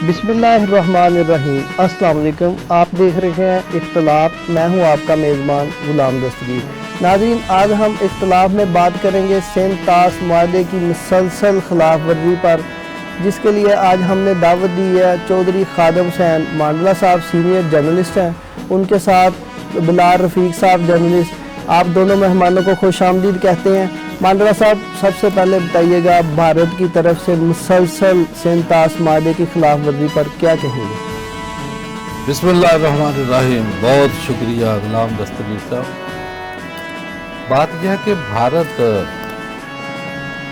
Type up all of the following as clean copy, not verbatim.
बिस्मिल्लाहिर्रहमानिर्रहीम। अस्सलाम वालेकुम। आप देख रहे हैं इख्तिलाफ। मैं हूं आपका मेज़बान गुलाम दस्तगीर। नाज़रीन, आज हम इख्तिलाफ में बात करेंगे सिंध ताश मुआहदे की मुसलसल खिलाफ वर्जी पर, जिसके लिए आज हमने दावत दी है। चौधरी खादम हुसैन मांडला साहब सीनियर जर्नलिस्ट हैं, उनके साथ बिलाल रफ़ीक साहब जर्नलिस्ट। आप दोनों मेहमानों को खुश आमदीद कहते हैं। मांडला साहब, सबसे पहले बताइएगा, भारत की तरफ से मुसलसल सिंध ताश मुआहदे की खिलाफ वर्जी पर क्या कहेंगे? बिस्मिल्लाहिर्रहमानिर्रहीम। बहुत शुक्रिया गुलाम दस्तगीर साहब। बात यह है कि भारत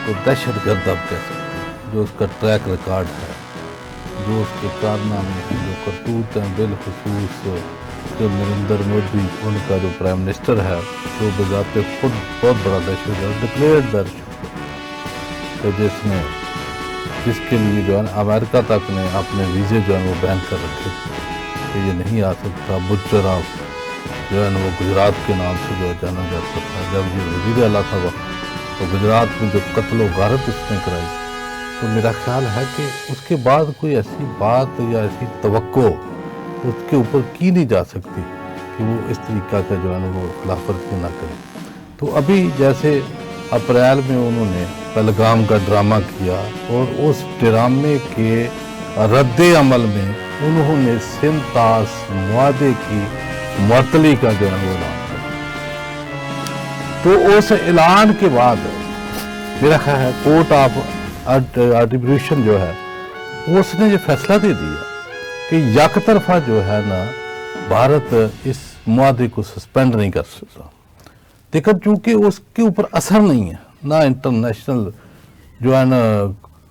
को दहशतगर्द अब कह सकते हैं, जो उसका ट्रैक रिकॉर्ड है, जो उसके कारनामे हैं, जो करतूत हैं, बिलखुसूस जो नरेंद्र मोदी उनका जो प्राइम मिनिस्टर है, जो बजाते खुद बहुत बड़ा दहशतगर्द डिक्लेयर्ड दहशतगर्द, तो जिसके लिए जो है अमेरिका तक ने अपने वीज़े जो है वो बैन कर रखे तो ये नहीं आ सकता। बुच्चर जो है वो गुजरात के नाम से जो है जाना जाता था। जब ये वज़ीर आला था तो गुजरात में जो कत्ल व गारत इसने कराई, तो मेरा ख्याल है कि उसके बाद कोई ऐसी बात या ऐसी तवक्को उसके ऊपर की नहीं जा सकती कि वो इस तरीक़ा का जो है ना वो खिलाफवर्जी ना करे। तो अभी जैसे अप्रैल में उन्होंने पहलगाम का ड्रामा किया और उस ड्रामे के रद्द अमल में उन्होंने सिंध ताश मुआहदे की मुअत्तली का जो है वो ऐलान किया। तो उस ऐलान के बाद मेरा ख्याल है कोर्ट ऑफ आर्बिट्रेशन जो है उसने ये फैसला दे दिया कि यकतरफा जो है ना भारत इस मुआहदे को सस्पेंड नहीं कर सकता। लेकिन चूंकि उसके ऊपर असर नहीं है, ना इंटरनेशनल जो है ना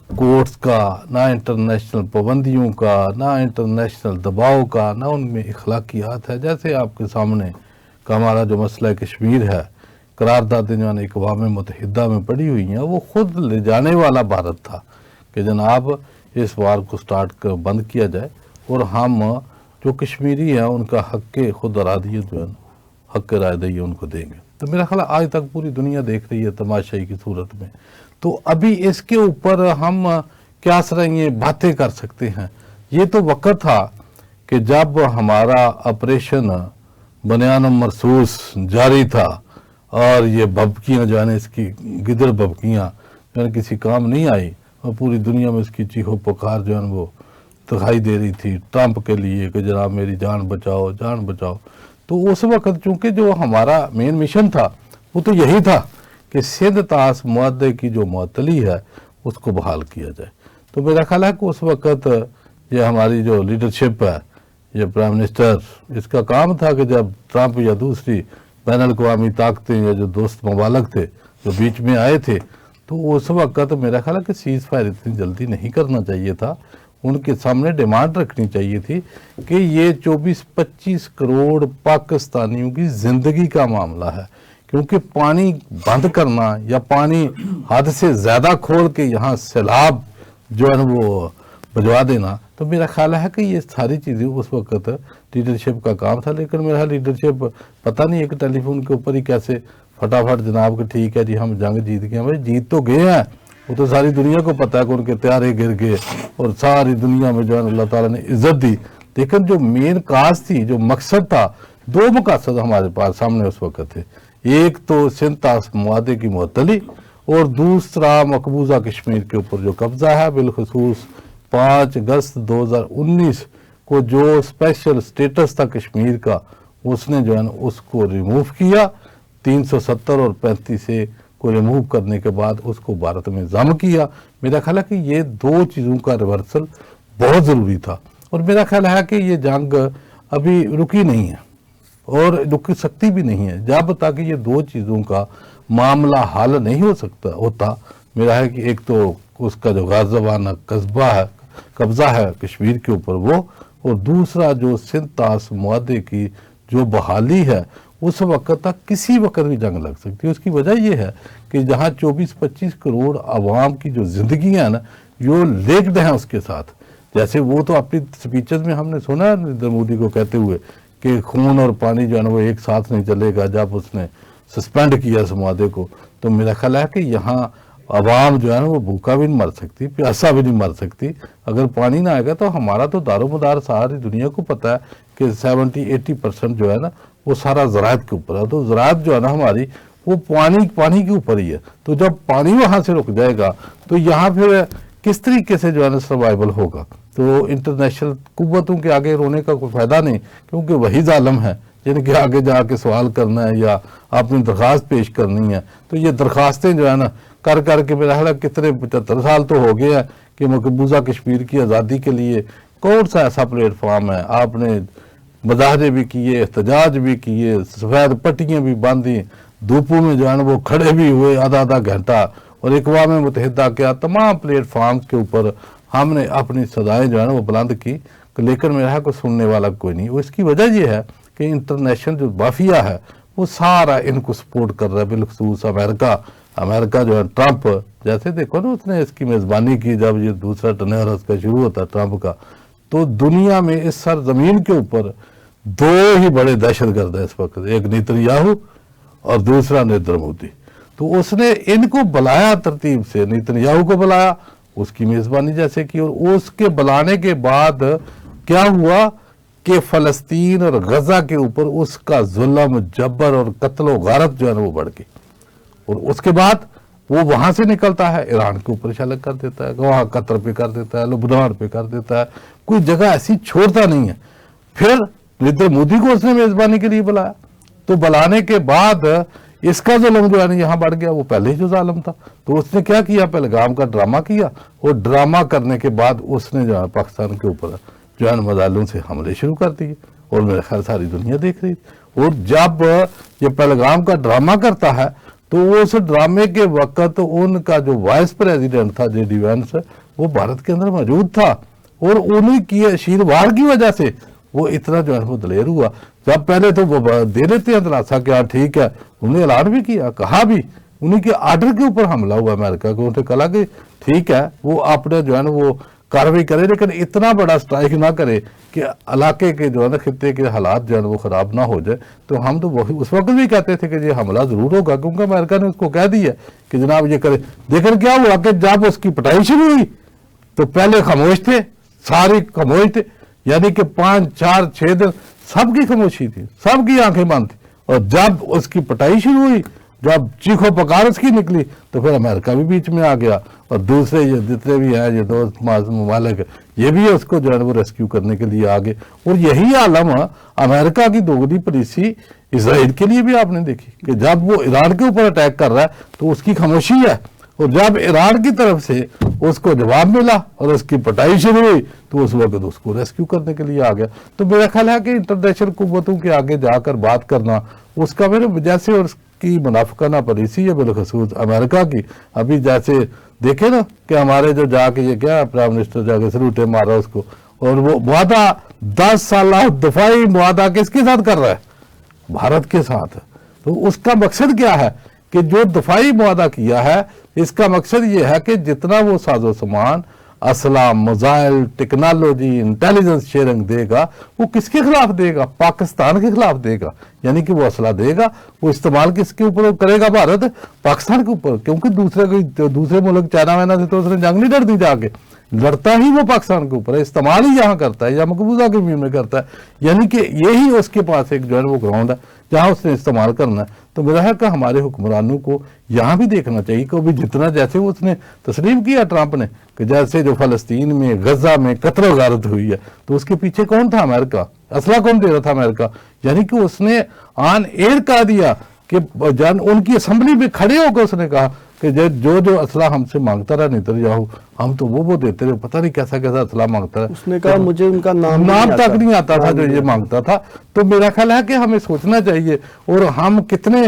कोर्ट्स का, ना इंटरनेशनल पाबंदियों का, ना इंटरनेशनल दबाव का, ना उनमें इखलाकियात है। जैसे आपके सामने का हमारा जो मसला कश्मीर है, करारदादें जो है अक़वाम मुत्तहिदा में पड़ी हुई हैं, वो खुद ले जाने वाला भारत था कि जनाब इस वार को स्टार्ट कर बंद किया जाए और हम जो कश्मीरी हैं उनका हक़ खुद अरादियत जो है हक़ रायदही उनको देंगे। तो मेरा ख्याल आज तक पूरी दुनिया देख रही है तमाशाई की सूरत में। तो अभी इसके ऊपर हम क्या ये बातें कर सकते हैं? ये तो वक्त था कि जब हमारा ऑपरेशन बनियान मरसूस जारी था और ये भभकियाँ जो है ना, इसकी गिदड़ भभकियाँ जो है किसी काम नहीं आई और पूरी दुनिया में इसकी चीखो पुकार जो है वो दिखाई दे रही थी ट्रंप के लिए कि जनाब मेरी जान बचाओ, जान बचाओ। तो उस वक्त चूंकि जो हमारा मेन मिशन था वो तो यही था कि सिंध ताश मुआहदे की जो मुअत्तली है उसको बहाल किया जाए। तो मेरा ख्याल है कि उस वक्त ये हमारी जो लीडरशिप है, ये प्राइम मिनिस्टर, इसका काम था कि जब ट्रंप या दूसरी बैन अल-अक़वामी ताकतें या जो दोस्त ममालिक थे जो बीच में आए थे, तो उस वक्त मेरा ख्याल है कि सीज़ फायर इतनी जल्दी नहीं करना चाहिए था। उनके सामने डिमांड रखनी चाहिए थी कि ये 24-25 करोड़ पाकिस्तानियों की ज़िंदगी का मामला है, क्योंकि पानी बंद करना या पानी हद से ज़्यादा खोल के यहाँ सैलाब जो है वो भिजवा देना, तो मेरा ख्याल है कि ये सारी चीज़ें उस वक्त लीडरशिप का काम था। लेकिन मेरा लीडरशिप पता नहीं है कि टेलीफोन के ऊपर ही कैसे फटाफट जनाब कि ठीक है जी हम जंग जीत गए। भाई जीत तो गए हैं, वो तो सारी दुनिया को पता है कि उनके त्यारे गिर गए और सारी दुनिया में जो है अल्लाह ताला ने इज्जत दी। लेकिन जो मेन काज थी, जो मकसद था, दो मकसद हमारे पास सामने उस वक्त थे। एक तो सिंध ताश मुआहदे की मुअत्तली और दूसरा मकबूजा कश्मीर के ऊपर जो कब्जा है, बिलखुसूस 5 अगस्त 2019 को जो स्पेशल स्टेटस था कश्मीर का, उसने जो है ना उसको रिमूव किया। 370 और 35 से को रिमूव करने के बाद उसको भारत में जम किया। मेरा ख्याल है कि ये दो चीज़ों का रिवर्सल बहुत ज़रूरी था और मेरा ख्याल है कि ये जंग अभी रुकी नहीं है और रुक सकती भी नहीं है जब तक ये दो चीज़ों का मामला हल नहीं हो सकता होता। मेरा है कि एक तो उसका जो गाज़िबाना कब्ज़ा है कश्मीर के ऊपर वो, और दूसरा जो सिंध ताश मुआहदे की जो बहाली है उस वक्त तक किसी वक्त भी जंग लग सकती है। उसकी वजह यह है कि जहाँ 24-25 करोड़ आवाम की जो ज़िंदगी है ना, जो लिंक्ड हैं उसके साथ। जैसे वो तो अपनी स्पीचेस में हमने सुना है नरेंद्र मोदी को कहते हुए कि खून और पानी जो है ना वो एक साथ नहीं चलेगा, जब उसने सस्पेंड किया इस मुआहदे को। तो मेरा ख्याल है कि यहाँ عوام جو ہے نا وہ بھوکا بھی نہیں مر سکتی، پیاسا بھی نہیں مر سکتی۔ اگر پانی نہ آئے گا تو ہمارا تو دار و مدار ساری دنیا کو پتہ ہے کہ 70-80% جو ہے نا وہ سارا زراعت کے اوپر ہے، تو زراعت جو ہے نا ہماری وہ پانی کے اوپر ہی ہے۔ تو جب پانی وہاں سے رک جائے گا تو یہاں پھر کس طریقے سے جو ہے نا سروائیول ہوگا؟ تو انٹرنیشنل قوتوں کے آگے رونے کا کوئی فائدہ نہیں، کیونکہ وہی ظالم ہے جن کے آگے جا کے سوال کرنا ہے یا اپنی درخواست پیش کرنی ہے۔ تو یہ درخواستیں جو ہے نا کر کے میرا خیال ہے کتنے 75 سال تو ہو گئے ہیں کہ مقبوضہ کشمیر کی آزادی کے لیے کون سا ایسا پلیٹ فارم ہے؟ آپ نے مظاہرے بھی کیے، احتجاج بھی کیے، سفید پٹیاں بھی باندھی، دھوپوں میں جو ہے نا وہ کھڑے بھی ہوئے آدھا گھنٹہ، اور اقوام متحدہ کے تمام پلیٹ فارمز کے اوپر ہم نے اپنی صدائیں جو ہے نا وہ بلند کی، لیکن میرا ہے کوئی سننے والا کوئی نہیں۔ اس کی وجہ یہ ہے کہ انٹرنیشنل جو مافیا ہے وہ سارا ان کو سپورٹ کر رہا ہے، بالخصوص امریکہ جو ہے ٹرمپ، جیسے دیکھو نا اس نے اس کی میزبانی کی جب یہ دوسرا ٹرنر اس کا شروع ہوتا ہے ٹرمپ کا، تو دنیا میں اس سرزمین کے اوپر 2 ہی بڑے دہشت گرد ہیں اس وقت، ایک نیتن اور دوسرا نریندر مودی۔ تو اس نے ان کو بلایا ترتیب سے، نیتن کو بلایا، اس کی میزبانی جیسے کی، اور اس کے بلانے کے بعد کیا ہوا کہ فلسطین اور غزہ کے اوپر اس کا ظلم، جبر اور قتل و غارت جو ہے نا وہ بڑھ گئی، اور اس کے بعد وہ وہاں سے نکلتا ہے ایران کے اوپر شلک کر دیتا ہے، وہاں قطر پہ کر دیتا ہے، لبنان پہ کر دیتا ہے، کوئی جگہ ایسی چھوڑتا نہیں ہے۔ پھر نریندر مودی کو اس نے میزبانی کے لیے بلایا، تو بلانے کے بعد اس کا ظلم جو ہے نا یہاں بڑھ گیا، وہ پہلے ہی جو ظالم تھا۔ تو اس نے کیا کیا؟ پہلگام کا ڈرامہ کیا، اور ڈرامہ کرنے کے بعد اس نے جو ہے پاکستان کے اوپر جو ہے مظالم سے حملے شروع کر دیے، اور میرے خیال ساری دنیا دیکھ رہی تھی۔ اور جب یہ پہلگام کا ڈرامہ کرتا ہے تو اس ڈرامے کے وقت ان کا جو وائس پریزیڈنٹ تھا JD وینس، وہ بھارت کے اندر موجود تھا، اور انہیں کی آشیرواد کی وجہ سے وہ اتنا جو ہے وہ دلیر ہوا۔ جب پہلے تو وہ دے لیتے ہیں دلاسا کہ ٹھیک ہے، انہیں اعلان بھی کیا، کہا بھی، انہیں کے آرڈر کے اوپر حملہ ہوا امریکہ کو، انہیں کہا کہ ٹھیک ہے وہ اپنے جو ہے نا وہ کاروائی کرے، لیکن اتنا بڑا سٹرائک نہ کرے کہ علاقے کے جو ہے نا خطے کے حالات جو ہے وہ خراب نہ ہو جائے۔ تو ہم تو اس وقت بھی کہتے تھے کہ یہ حملہ ضرور ہوگا، کیونکہ امریکہ نے اس کو کہہ دیا کہ جناب یہ کرے۔ لیکن کیا ہوا کہ جب اس کی پٹائی شروع ہوئی تو پہلے خاموش تھے، سارے خاموش تھے، یعنی کہ 5-4-6 دن سب کی خاموشی تھی، سب کی آنکھیں بند تھی، اور جب اس کی پٹائی شروع ہوئی، جب چیخو پکار اس کی نکلی، تو پھر امریکہ بھی بیچ میں آ گیا، اور دوسرے یہ جتنے بھی ہیں یہ دوست ممالک یہ بھی اس کو جو ہے وہ ریسکیو کرنے کے لیے آگے۔ اور یہی عالم امریکہ کی دوگنی پالیسی اسرائیل کے لیے بھی آپ نے دیکھی کہ جب وہ ایران کے اوپر اٹیک کر رہا ہے تو اس کی خاموشی ہے، اور جب ایران کی طرف سے اس کو جواب ملا اور اس کی پٹائی شروع ہوئی تو اس وقت اس کو ریسکیو کرنے کے لیے آ گیا۔ تو میرا خیال ہے کہ انٹرنیشنل قوتوں کے آگے جا کر بات کرنا، اس کا میرے جیسے اور اس کی منافقانہ پالیسی ہے بالخصوص امریکہ کی۔ ابھی جیسے دیکھیں نا کہ ہمارے جو جا کے یہ کیا پرائم منسٹر جا کے سلوٹے مارا اس کو، اور وہ معاہدہ 10 سالہ دفاعی معاہدہ کس کے ساتھ کر رہا ہے؟ بھارت کے ساتھ۔ تو اس کا مقصد کیا ہے کہ جو دفاعی معاہدہ کیا ہے اس کا مقصد یہ ہے کہ جتنا وہ ساز و سامان، اسلحہ، میزائل، ٹیکنالوجی، انٹیلیجنس شیئرنگ دے گا، وہ کس کے خلاف دے گا؟ پاکستان کے خلاف دے گا۔ یعنی کہ وہ اسلحہ دے گا، وہ استعمال کس کے اوپر کرے گا؟ بھارت، پاکستان کے اوپر، کیونکہ دوسرے ملک چائنا وائنا سے تو اس نے جنگ نہیں لڑنی، جا کے لڑتا ہی وہ پاکستان کے اوپر ہے، استعمال ہی یہاں کرتا ہے یا مقبوضہ کشمیر میں کرتا ہے۔ یعنی کہ یہی اس کے پاس ایک جو ہے وہ گراؤنڈ ہے جہاں اس نے استعمال کرنا ہے۔ تو میرا ہے کہ ہمارے حکمرانوں کو یہاں بھی دیکھنا چاہیے کہ بھی جتنا جیسے اس نے تسلیم کیا ٹرمپ نے کہ جیسے جو فلسطین میں غزہ میں قتل و غارت ہوئی ہے تو اس کے پیچھے کون تھا؟ امریکہ۔ اسلحہ کون دے رہا تھا؟ امریکہ۔ یعنی کہ اس نے آن ایئر کہہ دیا کہ ان کی اسمبلی میں کھڑے ہو کر اس نے کہا کہ جو اسلحہ ہم سے مانگتا رہا نیتن ہم تو وہ دیتے رہے، پتہ نہیں کیسا اسلحہ مانگتا رہا۔ اس نے کہا مجھے ان کا نام تک نہیں آتا تھا جو یہ مانگتا تھا۔ تو میرا خیال ہے کہ ہمیں سوچنا چاہیے، اور ہم کتنے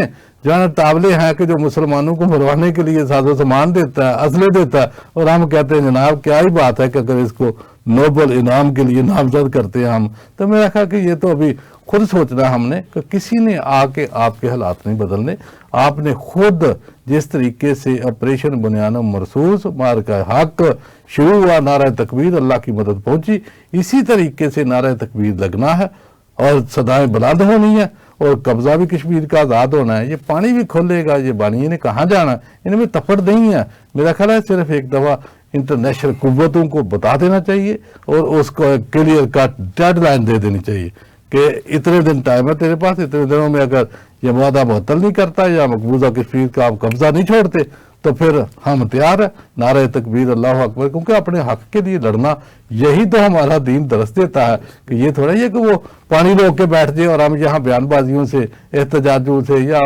تاولے ہیں کہ جو مسلمانوں کو مروانے کے لیے ساز و سامان دیتا ہے، اسلحے دیتا ہے، اور ہم کہتے ہیں جناب کیا ہی بات ہے کہ اگر اس کو نوبل انعام کے لیے نامزد کرتے ہیں ہم۔ تو میرا خیال کہ یہ تو ابھی خود سوچنا ہم نے کہ کسی نے آ کے آپ کے حالات نہیں بدلنے، آپ نے خود جس طریقے سے آپریشن بنیانہ مرصوص مارکہ حق شروع ہوا، نعرہ تکبیر، اللہ کی مدد پہنچی، اسی طریقے سے نعرہ تکبیر لگنا ہے اور صدائیں بلند ہونی ہے، और कब्जा भी कश्मीर का आज़ाद होना है, ये पानी भी खोलेगा, ये बानियों ने कहाँ जाना है, इनमें तफड़ नहीं है। मेरा ख्याल है सिर्फ एक दफ़ा इंटरनेशनल कुव्वतों को बता देना चाहिए और उसको क्लियर कट डेडलाइन दे देनी चाहिए कि इतने दिन टाइम है तेरे पास, इतने दिनों में अगर ये मुआहदा मुअत्तल नहीं करता या मकबूजा कश्मीर का आप कब्जा नहीं छोड़ते तो फिर हम तैयार है, नारे तकबीर अल्लाह अकबर, क्योंकि अपने हक के लिए लड़ना यही तो हमारा दीन दरस देता है कि ये थोड़ा ही है कि वो पानी रोक के बैठ जाए और हम यहाँ बयानबाजियों से, एहतजाजों से या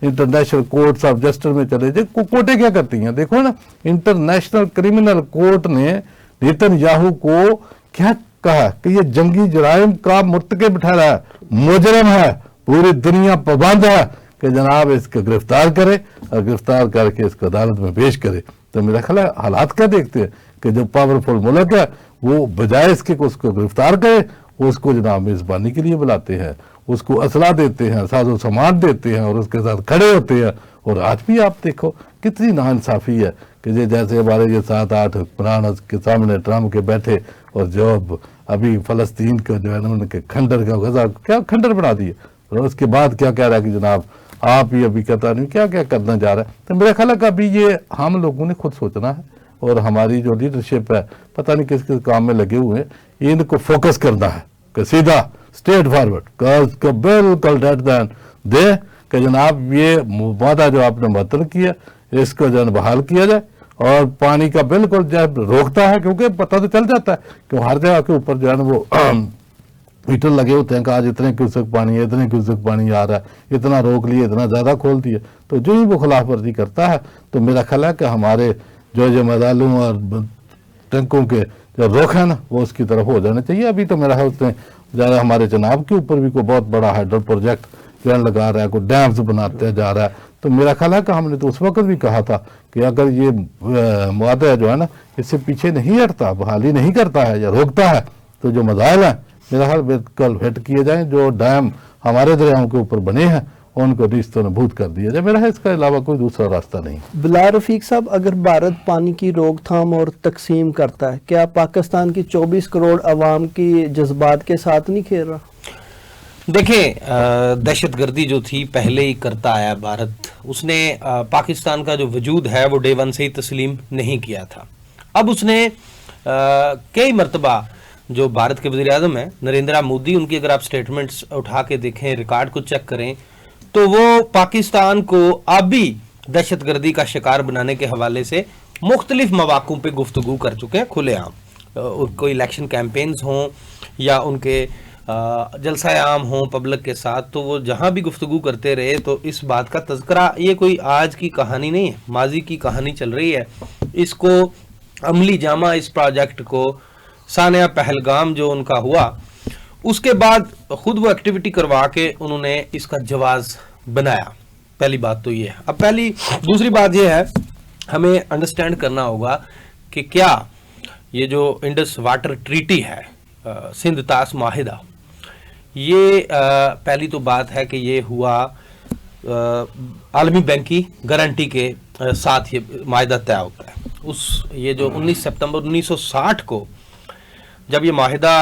इंटरनेशनल कोर्ट्स ऑफ जस्टिस में चले जाए। कोर्टें क्या करती हैं, देखो ना, इंटरनेशनल क्रिमिनल कोर्ट ने नेतन्याहू को क्या कहा कि ये जंगी जराइम का मुर्तकिब ठहरा है, मुजरिम है, पूरी दुनिया पाबंद है कि जनाब इसको गिरफ्तार करे और गिरफ्तार करके इसको अदालत में पेश करे। तो मेरा ख्याल है हालात क्या देखते हैं कि जो पावरफुल मुल्क है वो बजाय इसके को उसको गिरफ्तार करे, उसको जनाब मेज़बानी के लिए बुलाते हैं, उसको असला देते हैं, साजो सामान देते हैं और उसके साथ खड़े होते हैं। और आज भी आप देखो कितनी नाइंसाफ़ी है कि जैसे हमारे ये 7-8 हुक्मरान के सामने ट्रम्प के बैठे और जो अभी फ़लस्तीन का जो है ना उनके खंडर का गज़ा क्या खंडर बना दिए, और उसके बाद क्या कह रहा है कि जनाब आप ही अभी कहता नहीं क्या क्या करना चाह रहा है। तो मेरा ख्याल है कि अभी ये हम लोगों ने खुद सोचना है और हमारी जो लीडरशिप है पता नहीं किस किस काम में लगे हुए हैं, इनको फोकस करना है कि सीधा स्ट्रेट फॉरवर्ड बिल्कुल डेड दैन दे कि जनाब ये वादा जो आपने मुअत्तल किया इसको जो है बहाल किया जाए और पानी का बिल्कुल जब रोकता है, क्योंकि पता तो चल जाता है कि हर जगह के ऊपर जो है ना वो मीटर लगे होते हैं कि आज इतने क्यूसेक पानी है, इतने क्यूसेक पानी आ रहा है, इतना रोक लिया, इतना ज़्यादा खोल दिया। तो जो ही वो खिलाफ वर्जी करता है तो मेरा ख्याल है कि हमारे जो मदालों और टैंकों के जो रुख है ना वो उसकी तरफ हो जाना चाहिए। अभी तो मेरा है उसने ज़्यादा हमारे जनाब के ऊपर भी कोई बहुत बड़ा हाइड्रो प्रोजेक्ट जो लगा रहा है, कोई डैम्स बनाते जा रहा है। तो मेरा ख्याल है कि हमने तो उस वक्त भी कहा था कि अगर ये मुआहदा जो है ना इससे पीछे नहीं हटता, बहाली नहीं करता है या रोकता है तो जो मज़ाइल हैं मेरा ख्याल बिल्कुल हिट किए जाएँ, जो डैम हमारे दरियाओं के ऊपर बने हैं उनको रिश्तों नबूद कर दिया जाए। मेरा है इसके अलावा कोई दूसरा रास्ता नहीं। बिलाल रफीक साहब, अगर भारत पानी की रोकथाम और तकसीम करता है, क्या पाकिस्तान की 24 करोड़ आवाम की जज्बात के साथ नहीं खेल रहा? देखें, दहशतगर्दी जो थी पहले ही करता आया भारत, उसने पाकिस्तान का जो वजूद है वो डे वन से ही तस्लीम नहीं किया था। अब उसने कई मरतबा जो भारत के वज़ीर आज़म हैं नरेंद्र मोदी, उनकी अगर आप स्टेटमेंट्स उठा के देखें, रिकॉर्ड को चेक करें तो वो पाकिस्तान को अभी दहशतगर्दी का शिकार बनाने के हवाले से मुख्तलिफ मौक़ों पे गुफ्तगू कर चुके हैं खुलेआम। कोई इलेक्शन कैंपेन्स हों या उनके जलसा आम हों पब्लिक के साथ, तो वो जहाँ भी गुफ्तगू करते रहे तो इस बात का तज़किरा, ये कोई आज की कहानी नहीं है, माजी की कहानी चल रही है। इसको अमली जामा, इस प्रोजेक्ट को सानिया पहलगाम जो उनका हुआ उसके बाद खुद वो एक्टिविटी करवा के उन्होंने इसका जवाज बनाया। पहली बात तो ये है। अब दूसरी बात ये है, हमें अंडरस्टैंड करना होगा कि क्या ये जो इंडस वाटर ट्रीटी है, सिंध तास माहिदा, ये पहली तो बात है कि ये हुआ आलमी बैंक की गारंटी के साथ ये माहिदा तय होता है। ये जो 19 सितंबर 1960 को जब ये माहिदा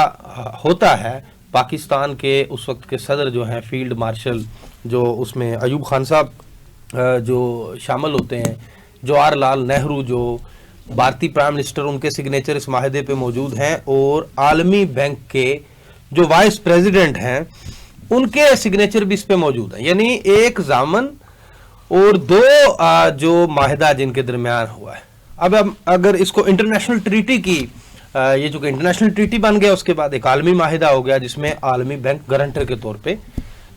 होता है, पाकिस्तान के उस वक्त के सदर जो हैं फील्ड मार्शल, जो उसमें अयूब खान साहब जो शामिल होते हैं, जवाहरलाल नेहरू जो भारतीय प्राइम मिनिस्टर, उनके सिग्नेचर इस माहिदे पे मौजूद हैं, और आलमी बैंक के जो वाइस प्रेसिडेंट हैं उनके सिग्नेचर भी इस पे मौजूद हैं। यानी एक जामन और दो जो माहिदा जिनके दरमियान हुआ है। अब अगर इसको इंटरनेशनल ट्रीटी की, ये जो इंटरनेशनल ट्रीटी बन गया, उसके बाद एक आलमी माहिदा हो गया जिसमें आलमी बैंक गारंटर के तौर पे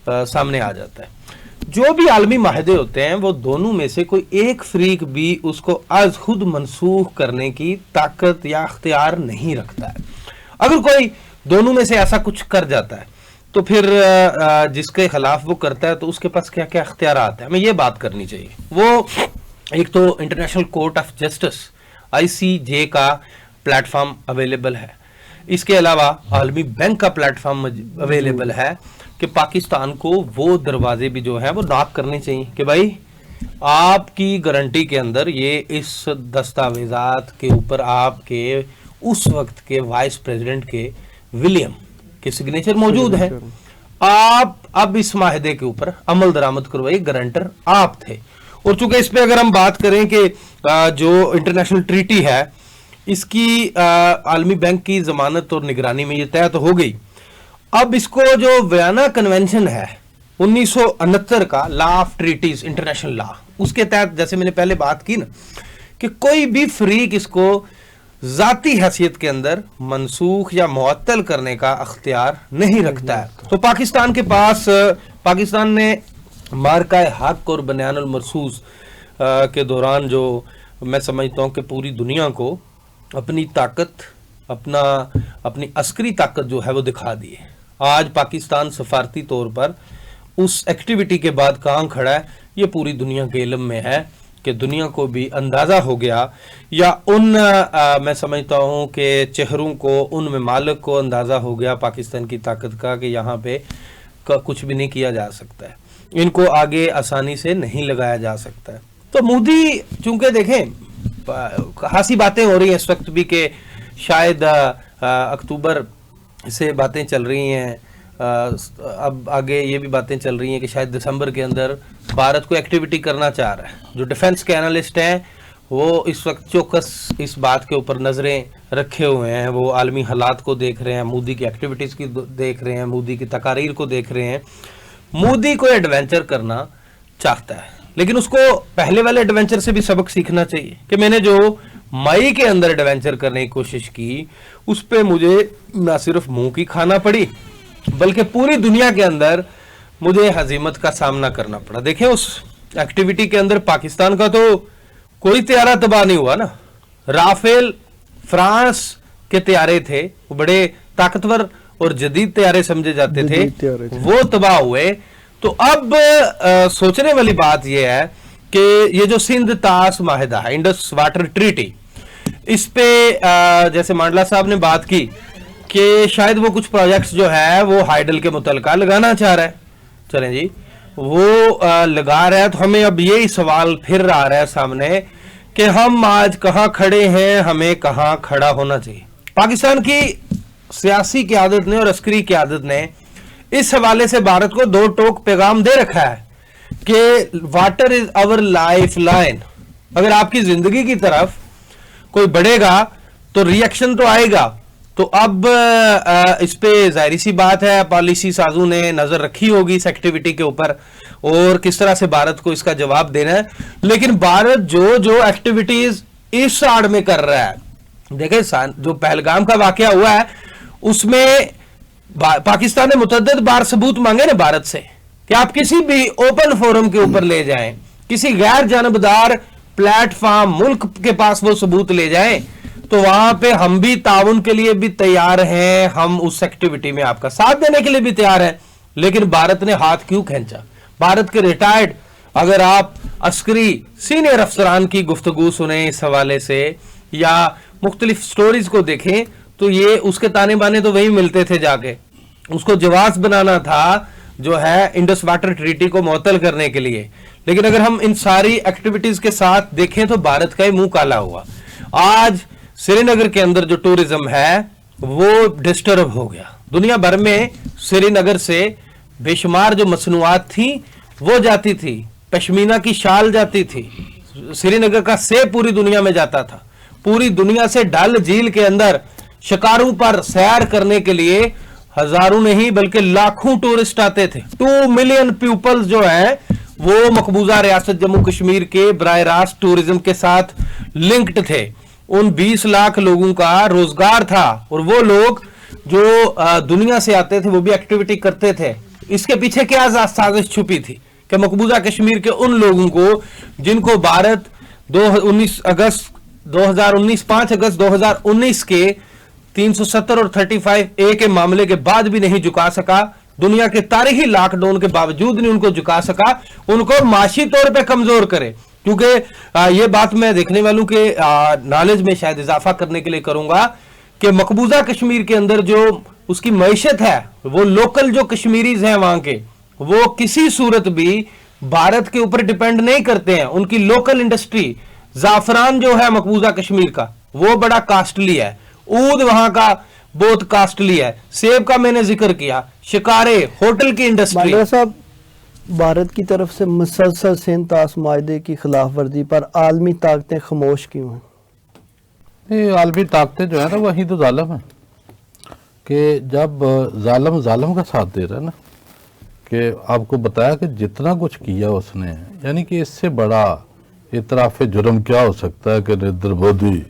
सामने आ जाता है। जो भी आलमी माहिदे होते हैं वो दोनों में से कोई एक फरीक भी उसको आज खुद मनसूख करने की ताकत या अख्तियार नहीं रखता है। अगर कोई दोनों में से ऐसा कुछ कर जाता है तो फिर जिसके खिलाफ वो करता है तो उसके पास क्या क्या अख्तियारात है, हमें ये बात करनी चाहिए। वो एक तो international court of justice ICJ का प्लेटफॉर्म अवेलेबल है, इसके अलावा आलमी बैंक का प्लेटफॉर्म अवेलेबल है कि पाकिस्तान को वो दरवाजे भी जो है वो नॉक करने चाहिए कि भाई आपकी गारंटी के अंदर ये इस दस्तावेजात के ऊपर आपके उस वक्त के वाइस प्रेसिडेंट के विलियम के सिग्नेचर मौजूद है। आप अब इस माहदे के ऊपर अमल दरामद करवाई, गारंटर आप थे। और चूंकि इस पे अगर हम बात करें कि जो इंटरनेशनल ट्रीटी है इसकी आलमी बैंक की जमानत और निगरानी में ये तय तो हो गई। अब इसको जो वियना कन्वेंशन है 1969 का law of treaties, international law, उसके तहत जैसे मैंने पहले बात की ना कि कोई भी फरीक इसको जाती हैसियत के अंदर मनसूख या मुअत्तल करने का अख्तियार नहीं रखता है। तो पाकिस्तान के पास, पाकिस्तान ने मार्का हक और बयानुल मरसूस के दौरान जो मैं समझता हूँ कि पूरी दुनिया को अपनी ताकत, अपनी अस्करी ताकत जो है वो दिखा दी है। आज पाकिस्तान सफारती तौर पर उस एक्टिविटी के बाद कहाँ खड़ा है ये पूरी दुनिया के इल्म में है कि दुनिया को भी अंदाज़ा हो गया, या मैं समझता हूँ कि चेहरों को, उन ममालिक को अंदाज़ा हो गया पाकिस्तान की ताकत का कि यहाँ पे कुछ भी नहीं किया जा सकता है, इनको आगे आसानी से नहीं लगाया जा सकता है। तो मोदी, चूंकि देखें खासी बातें हो रही हैं इस वक्त भी कि शायद अक्टूबर से बातें चल रही हैं, अब आगे ये भी बातें चल रही हैं कि शायद दिसंबर के अंदर भारत को एक्टिविटी करना चाह रहा है। जो डिफेंस के एनालिस्ट हैं वो इस वक्त चौकस इस बात के ऊपर नज़रें रखे हुए हैं, वो आलमी हालात को देख रहे हैं, मोदी की एक्टिविटीज़ की देख रहे हैं, मोदी की तकारीर को देख रहे हैं। मोदी को एडवेंचर करना चाहता है, लेकिन उसको पहले वाले एडवेंचर से भी सबक सीखना चाहिए कि मैंने जो मई के अंदर एडवेंचर करने की कोशिश की उस पर मुझे न सिर्फ मुंह की खाना पड़ी बल्कि पूरी दुनिया के अंदर मुझे हजीमत का सामना करना पड़ा। देखें उस एक्टिविटी के अंदर पाकिस्तान का तो कोई तैयारा तबाह नहीं हुआ ना। राफेल फ्रांस के तैयारे थे, वो बड़े ताकतवर और जदीद तैयारे समझे जाते थे, वो तबाह हुए। तो अब सोचने वाली बात यह है कि ये जो सिंध तास माहिदा है, इंडस वाटर ट्रीटी, इस पे जैसे मांडला साहब ने बात की कि शायद वो कुछ प्रोजेक्ट्स जो है वो हाइडल के मुतलका लगाना चाह रहा है। चलें जी, वो लगा रहा है, तो हमें अब यही सवाल फिर आ रहा है सामने कि हम आज कहाँ खड़े हैं, हमें कहाँ खड़ा होना चाहिए। पाकिस्तान की सियासी क़यादत ने और अस्करी क़यादत ने इस हवाले से भारत को दो टोक पैगाम दे रखा है कि water is our lifeline. अगर आपकी जिंदगी की तरफ कोई बढ़ेगा तो रिएक्शन तो आएगा। तो अब इस पे जाहिर सी बात है पॉलिसी साजों ने नजर रखी होगी इस एक्टिविटी के ऊपर और किस तरह से भारत को इसका जवाब देना है। लेकिन भारत जो जो एक्टिविटीज इस आड़ में कर रहा है, देखें जो पहलगाम का वाकया हुआ है उसमें पाकिस्तान ने मुतअद्दिद बार सबूत मांगे ना भारत से कि आप किसी भी ओपन फोरम के ऊपर ले जाएं, किसी गैर जानबदार प्लेटफॉर्म मुल्क के पास वो सबूत ले जाएं, तो वहां पे हम भी ताउन के लिए भी तैयार हैं, हम उस एक्टिविटी में आपका साथ देने के लिए भी तैयार हैं। लेकिन भारत ने हाथ क्यों खींचा? भारत के रिटायर्ड, अगर आप अस्करी सीनियर अफसरान की गुफ्तगू सुने इस हवाले से या मुख्तलिफ स्टोरीज को देखें तो ये उसके ताने बाने तो वही मिलते थे जाके। उसको जवाब बनाना था जो है इंडस वाटर ट्रीटी को मुअत्तल करने के लिए। लेकिन अगर हम इन सारी एक्टिविटीज के साथ देखें तो भारत का ही मुंह काला हुआ। आज श्रीनगर के अंदर जो टूरिज्म है वो डिस्टर्ब हो गया। दुनिया भर में श्रीनगर से बेशुमार जो मसनूआत थी वो जाती थी, पश्मीना की शाल जाती थी, श्रीनगर का सेब पूरी दुनिया में जाता था। पूरी दुनिया से डल झील के अंदर शिकारों पर सैर करने के लिए हजारों नहीं बल्कि लाखों टूरिस्ट आते थे। 2 मिलियन पीपल्स जो है वो मकबूजा रियासत जम्मू कश्मीर के बराह रास्त टूरिज्म के साथ लिंक्ड थे। उन 20 लाख लोगों का रोजगार था और वो लोग जो दुनिया से आते थे वो भी एक्टिविटी करते थे। इसके पीछे क्या साजिश छुपी थी कि मकबूजा कश्मीर के उन लोगों को जिनको भारत 5 अगस्त 2019 के 370 और 35A के मामले के बाद भी नहीं झुका सका, दुनिया के तारीखी लॉकडाउन के बावजूद नहीं उनको झुका सका, उनको माशी तौर पे कमजोर करे। क्योंकि ये बात मैं देखने वालों के नॉलेज में शायद इजाफा करने के लिए करूंगा कि मकबूजा कश्मीर के अंदर जो उसकी मईशत है, वो लोकल जो कश्मीरीज हैं वहां के, वो किसी सूरत भी भारत के ऊपर डिपेंड नहीं करते हैं। उनकी लोकल इंडस्ट्री, जाफरान जो है मकबूजा कश्मीर का वो बड़ा कॉस्टली है, ऊद वहां का बहुत कॉस्टली है। सेब का मैंने जिक्र किया, शिकारे, होटल की इंडस्ट्री। मांडरा साहब, भारत की तरफ से मुसलसल सिंध तास माहदे की खिलाफ वर्जी पर आलमी ताकतें खामोश क्यों हैं? ये आलमी ताकतें जो है ना, वही तो जालिम है कि जब जालिम जालिम का साथ दे रहा है ना, कि आपको बताया कि जितना कुछ किया उसने, यानी कि इससे बड़ा इतराफ़ जुर्म क्या हो सकता है कि नरेंद्र मोदी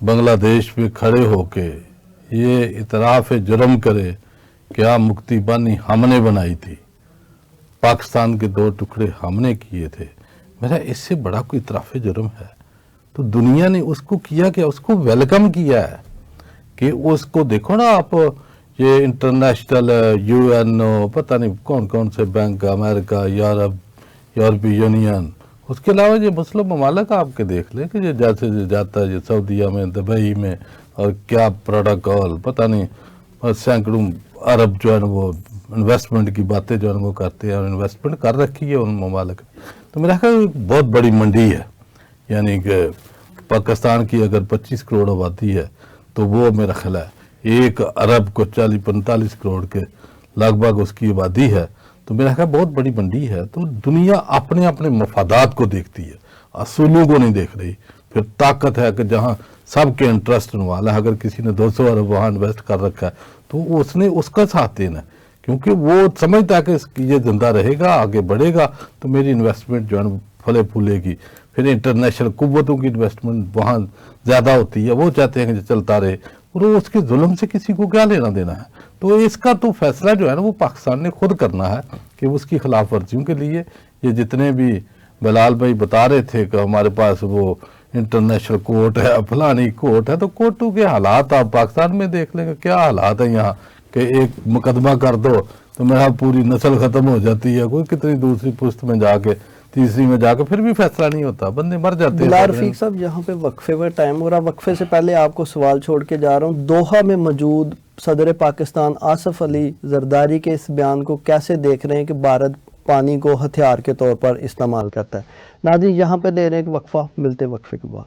बांग्लादेश में खड़े होके ये इतराफ़ जुर्म करे कि आ मुक्ति बानी हमने बनाई थी, पाकिस्तान के 2 टुकड़े हमने किए थे। मेरा इससे बड़ा कोई इतराफ़ जुर्म है? तो दुनिया ने उसको किया, क्या उसको वेलकम किया है कि उसको देखो ना आप, ये इंटरनेशनल यूएनओ, पता नहीं कौन कौन से बैंक, अमेरिका, यूरोपीय यूनियन, उसके अलावा ये मुस्लिम ममालिक आपके देख लें कि ये जैसे ये जाता है, ये सऊदीया में, दुबई में, और क्या प्रोटोकॉल, पता नहीं, और सैकड़ों अरब जो है वो इन्वेस्टमेंट की बातें जो है वो करते हैं, और इन्वेस्टमेंट कर रखी है उन ममालिक ने। तो मेरा ख्याल बहुत बड़ी मंडी है, यानी कि पाकिस्तान की अगर 25 करोड़ आबादी है तो वो मेरा ख्याल है 1 अरब को 40-45 करोड़ के लगभग उसकी आबादी है, तो मेरा ख्याल बहुत बड़ी मंडी है। तो दुनिया अपने अपने मफादात को देखती है, असूलों को नहीं देख रही। फिर ताकत है कि जहाँ सबके इंटरेस्ट इन्वॉल्व है, अगर किसी ने 200 अरब वहाँ इन्वेस्ट कर रखा है तो उसने उसका साथ देना है, क्योंकि वो समझता है कि ये जिंदा रहेगा, आगे बढ़ेगा, तो मेरी इन्वेस्टमेंट जो है फले फूलेगी। फिर इंटरनेशनल कुव्वतों की इन्वेस्टमेंट वहाँ ज़्यादा होती है, वो चाहते हैं कि चलता रहे, और उसके जुल्म से किसी को क्या लेना देना है। तो इसका तो फैसला जो है ना वो पाकिस्तान ने खुद करना है कि उसकी खिलाफ वर्जियों के लिए ये जितने भी बिलाल भाई बता रहे थे कि हमारे पास वो इंटरनेशनल कोर्ट है, फलानी कोर्ट है, तो कोर्टों के हालात आप पाकिस्तान में देख लेंगे, क्या हालात है यहाँ कि एक मुकदमा कर दो तो मेरा पूरी नस्ल खत्म हो जाती है, कोई कितनी दूसरी पुश्त में जाके, तीसरी में जाके फिर भी फैसला नहीं होता, बंदे मर जाते हैं। बिलाल रफीक साहब, यहाँ पे वक्फे का टाइम हो रहा, वक्फे से पहले आपको सवाल छोड़ के जा रहा हूँ, दोहा में मौजूद सदर पाकिस्तान आसिफ अली जरदारी के इस बयान को कैसे देख रहे हैं कि भारत पानी को हथियार के तौर पर इस्तेमाल करता है? नाज़रीन, यहाँ पे ले रहे हैं एक वक्फा, मिलते वक्फे के बाद।